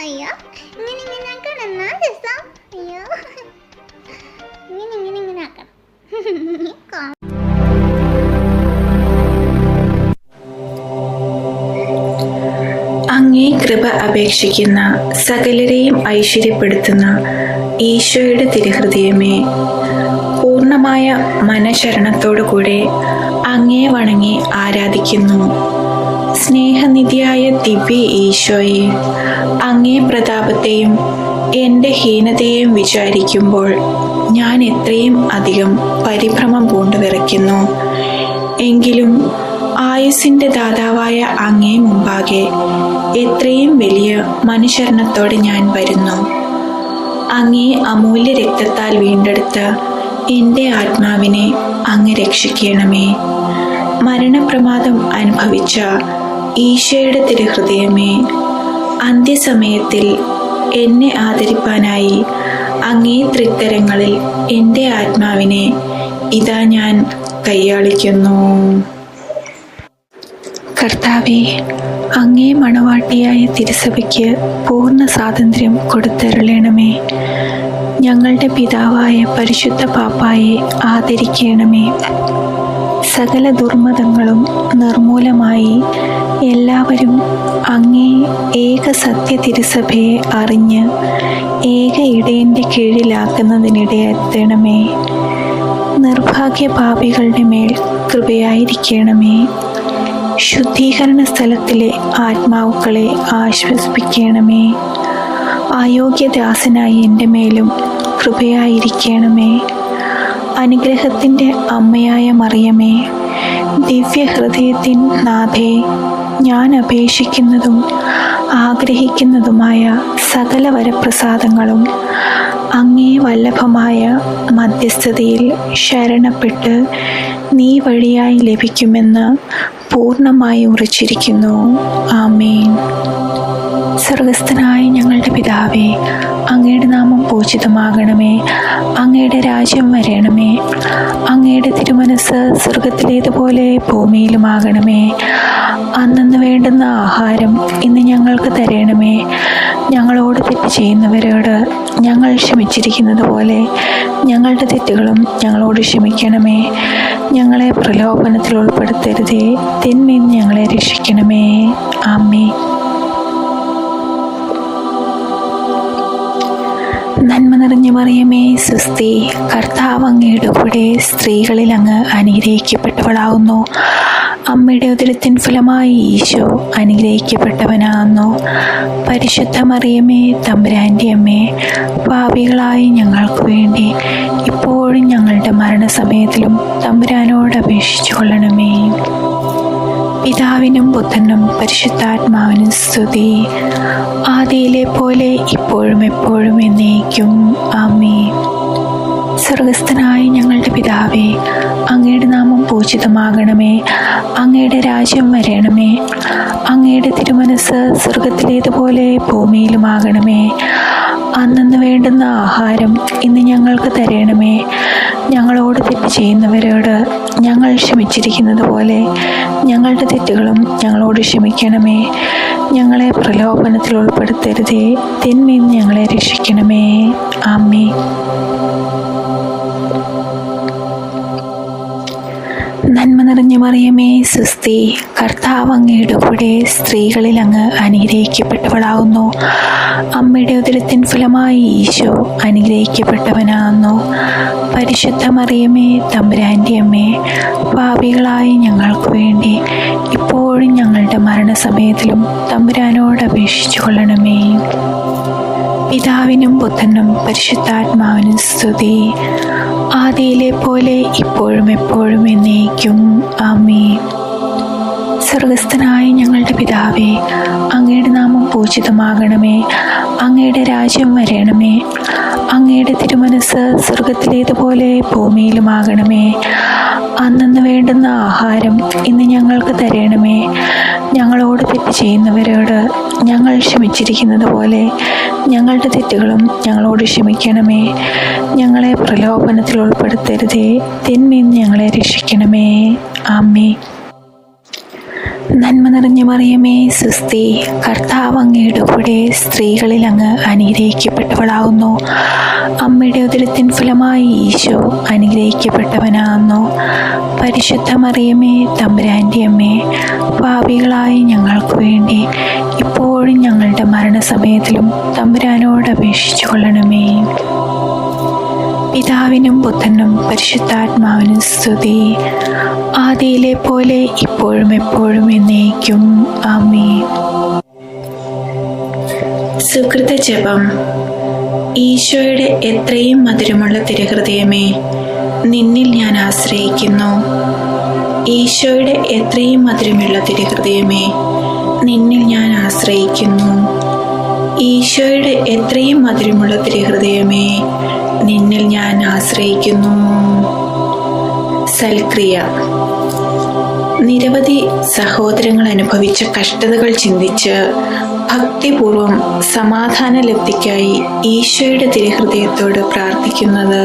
അയ്യോ, ഇങ്ങനെ ആക്കണം എന്നാ രസം. അയ്യോ, ഇങ്ങനെ ആക്കണം. അങ്ങേ കൃപ അപേക്ഷിക്കുന്ന സകലരെയും ഐശ്വര്യപ്പെടുത്തുന്ന ഈശോയുടെ തിരുഹൃദയമേ, പൂർണ്ണമായ മനഃശരണത്തോടുകൂടെ അങ്ങേ വണങ്ങി ആരാധിക്കുന്നു. സ്നേഹനിധിയായ ദിവ്യ ഈശോയെ, അങ്ങേ പ്രതാപത്തെയും എൻ്റെ ഹീനതയെയും വിചാരിക്കുമ്പോൾ ഞാൻ എത്രയും അധികം പരിഭ്രമം പൂണ്ടു വിറയ്ക്കുന്നു. എങ്കിലും ആയുസ്സിൻ്റെ ദാതാവായ അങ്ങേ മുമ്പാകെ എത്രയും വലിയ മനുശരണത്തോടെ ഞാൻ വരുന്നു. അങ്ങേ അമൂല്യ രക്തത്താൽ വീണ്ടെടുത്ത എൻ്റെ ആത്മാവിനെ അങ്ങ് രക്ഷിക്കണമേ. മരണപ്രമാദം അനുഭവിച്ച ഈശോയുടെ തിരുഹൃദയമേ, അന്ത്യസമയത്തിൽ എന്നെ ആദരിപ്പാനായി അങ്ങേ തൃക്കരങ്ങളിൽ എൻ്റെ ആത്മാവിനെ ഇതാ ഞാൻ കൈയാളിക്കുന്നു. കർത്താവേ, അങ്ങേ മണവാട്ടിയായ തിരുസഭയ്ക്ക് പൂർണ്ണ സ്വാതന്ത്ര്യം കൊടുത്തരുളണമേ. ഞങ്ങളുടെ പിതാവായ പരിശുദ്ധ പാപ്പായെ ആദരിക്കണമേ. സകല ദുർമതങ്ങളും നിർമൂലമായി എല്ലാവരും അങ്ങേ ഏക സത്യ തിരുസഭയെ അറിഞ്ഞ് ഏക ഇടയൻ്റെ കീഴിലാക്കുന്നതിനിടയെത്തണമേ. നിർഭാഗ്യ പാപികളുടെ മേൽ കൃപയായിരിക്കണമേ. ശുദ്ധീകരണ സ്ഥലത്തിലെ ആത്മാവുക്കളെ ആശ്വസിപ്പിക്കണമേ. അയോഗ്യദാസനായ എൻ്റെ മേലും കൃപയായിരിക്കണമേ. അനുഗ്രഹത്തിൻ്റെ അമ്മയായ മറിയമേ, ദിവ്യഹൃദയത്തിൻ നാഥേ, ഞാൻ അപേക്ഷിക്കുന്നതും ആഗ്രഹിക്കുന്നതുമായ സകല വരപ്രസാദങ്ങളും അങ്ങേ വല്ലഭമായ മധ്യസ്ഥതയിൽ ശരണപ്പെട്ട് നീ വഴിയായി ലഭിക്കുമെന്ന് പൂർണ്ണമായി ഉറച്ചിരിക്കുന്നു. ആമേൻ. സ്വർഗസ്ഥനായ ഞങ്ങളുടെ പിതാവേ, അങ്ങയുടെ നാമം പൂജിതമാകണമേ. അങ്ങയുടെ രാജ്യം വരണമേ. അങ്ങയുടെ തിരുമനസ് സ്വർഗത്തിലേതുപോലെ ഭൂമിയിലുമാകണമേ. അന്നന്ന് വേണ്ടുന്ന ആഹാരം ഇന്ന് ഞങ്ങൾക്ക് തരണമേ. ഞങ്ങളോട് തെറ്റ് ചെയ്യുന്നവരോട് ഞങ്ങൾ ക്ഷമിച്ചിരിക്കുന്നത് പോലെ ഞങ്ങളുടെ തെറ്റുകളും ഞങ്ങളോട് ക്ഷമിക്കണമേ. ഞങ്ങളെ പ്രലോഭനത്തിൽ ഉൾപ്പെടുത്തരുതേ, തിന്മയിൽ ഞങ്ങളെ രക്ഷിക്കണമേ. ആമേൻ. നന്മ നിറഞ്ഞ മറിയമേ, സ്വസ്തി, കർത്താവ് അങ്ങയുടെ കൂടെ സ്ത്രീകളിൽ അങ്ങ് അനുഗ്രഹിക്കപ്പെട്ടവളാകുന്നു. അമ്മയുടെ ഉദരത്തിൻ ഫലമായി ഈശോ അനുഗ്രഹിക്കപ്പെട്ടവനാകുന്നു. പരിശുദ്ധ മറിയമേ, തമ്പുരാൻ്റെ അമ്മേ, പാപികളായ ഞങ്ങൾക്ക് വേണ്ടി ഇപ്പോഴും ഞങ്ങളുടെ മരണസമയത്തിലും തമ്പുരാനോട് അപേക്ഷിച്ചു കൊള്ളണമേ. പിതാവിനും പുത്രനും പരിശുദ്ധാത്മാവിനും സ്തുതി, ആദിയിലെ പോലെ ഇപ്പോഴും എപ്പോഴും എന്നേക്കും. ആമേൻ. സ്വർഗസ്ഥനായ ഞങ്ങളുടെ പിതാവേ, അങ്ങയുടെ നാമം പൂജിതമാകണമേ. അങ്ങയുടെ രാജ്യം വരണമേ. അങ്ങയുടെ തിരുമനസ് സ്വർഗത്തിലേതുപോലെ ഭൂമിയിലുമാകണമേ. അന്നന്ന് വേണ്ടുന്ന ആഹാരം ഇന്ന് ഞങ്ങൾക്ക് തരണമേ. ഞങ്ങളോട് തെറ്റ് ചെയ്യുന്നവരോട് ഞങ്ങൾ ക്ഷമിച്ചിരിക്കുന്നത് പോലെ ഞങ്ങളുടെ തെറ്റുകളും ഞങ്ങളോട് ക്ഷമിക്കണമേ. ഞങ്ങളെ പ്രലോഭനത്തിൽ ഉൾപ്പെടുത്തരുതേ, തിന്മയിൽ ഞങ്ങളെ രക്ഷിക്കണമേ. ആമേൻ. നന്മ നിറഞ്ഞ മറിയമേ, സ്വസ്തി, കർത്താവ് അങ്ങയുടെ കൂടെ സ്ത്രീകളിൽ അങ്ങ് അനുഗ്രഹിക്കപ്പെട്ടവളാകുന്നു. അമ്മയുടെ ഉദരത്തിൻ ഫലമായി ഈശോ അനുഗ്രഹിക്കപ്പെട്ടവനാകുന്നു. പരിശുദ്ധ മറിയമേ, തമ്പുരാൻ്റെ അമ്മേ, പാപികളായ ഞങ്ങൾക്ക് വേണ്ടി ഇപ്പോഴും ഞങ്ങളുടെ മരണസമയത്തിലും തമ്പുരാനോട് അപേക്ഷിച്ചു കൊള്ളണമേ. പിതാവിനും പുത്രനും പരിശുദ്ധാത്മാവിനും സ്തുതി, ആദിയിലെ പോലെ ഇപ്പോഴും എപ്പോഴും എന്നേക്കും. ആമേൻ. സ്വർഗസ്ഥനായ ഞങ്ങളുടെ പിതാവേ, അങ്ങയുടെ നാമം പൂജിതമാകണമേ. അങ്ങയുടെ രാജ്യം വരണമേ. അങ്ങയുടെ തിരുമനസ് സ്വർഗത്തിലേതുപോലെ ഭൂമിയിലുമാകണമേ. അന്നന്ന് വേണ്ടുന്ന ആഹാരം ഇന്ന് ഞങ്ങൾക്ക് തരണമേ. ഞങ്ങളോട് തെറ്റ് ചെയ്യുന്നവരോട് ഞങ്ങൾ ക്ഷമിച്ചിരിക്കുന്നത് പോലെ ഞങ്ങളുടെ തെറ്റുകളും ഞങ്ങളോട് ക്ഷമിക്കണമേ. ഞങ്ങളെ പ്രലോഭനത്തിൽ ഉൾപ്പെടുത്തരുതേ, തിന്മയിൽ ഞങ്ങളെ രക്ഷിക്കണമേ. ആമേൻ. നന്മ നിറഞ്ഞ മറിയമേ സ്വസ്തി, കർത്താവ് അങ്ങയുടെ കൂടെ സ്ത്രീകളിൽ അങ്ങ് അനുഗ്രഹിക്കപ്പെട്ടവളാവുന്നു. അമ്മയുടെ ഉദരത്തിൻ ഫലമായി ഈശോ അനുഗ്രഹിക്കപ്പെട്ടവനാകുന്നു. പരിശുദ്ധ മറിയമേ തമ്പുരാൻ്റെ അമ്മേ, പാപികളായ ഞങ്ങൾക്ക് വേണ്ടി ഇപ്പോഴും ഞങ്ങളുടെ മരണസമയത്തിലും തമ്പുരാനോട് അപേക്ഷിച്ചു കൊള്ളണമേ. പിതാവിനും പുത്രനും പരിശുദ്ധാത്മാവിനും സ്തുതി, ആദിയിലെ പോലെ ഇപ്പോഴും എപ്പോഴും എന്നേക്കും ആമേൻ. സുകൃത ജപം. ഈശോയുടെ എത്രയും മധുരമുള്ള തിരുഹൃദയമേ, നിന്നിൽ ഞാൻ ആശ്രയിക്കുന്നു. ഈശോയുടെ എത്രയും മധുരമുള്ള തിരുഹൃദയമേ, നിന്നിൽ ഞാൻ ആശ്രയിക്കുന്നു. ഈശോയുടെ എത്രയും മധുരമുള്ള തിരുഹൃദയമേ, നിന്നിൽ ഞാൻ ആശ്രയിക്കുന്നു. സൽക്രിയ. നിരവധി സഹോദരങ്ങൾ അനുഭവിച്ച കഷ്ടതകൾ ചിന്തിച്ച് ഭക്തിപൂർവം സമാധാന ലബ്ധിക്കായി ഈശോയുടെ തിരുഹൃദയത്തോട് പ്രാർത്ഥിക്കുന്നത്.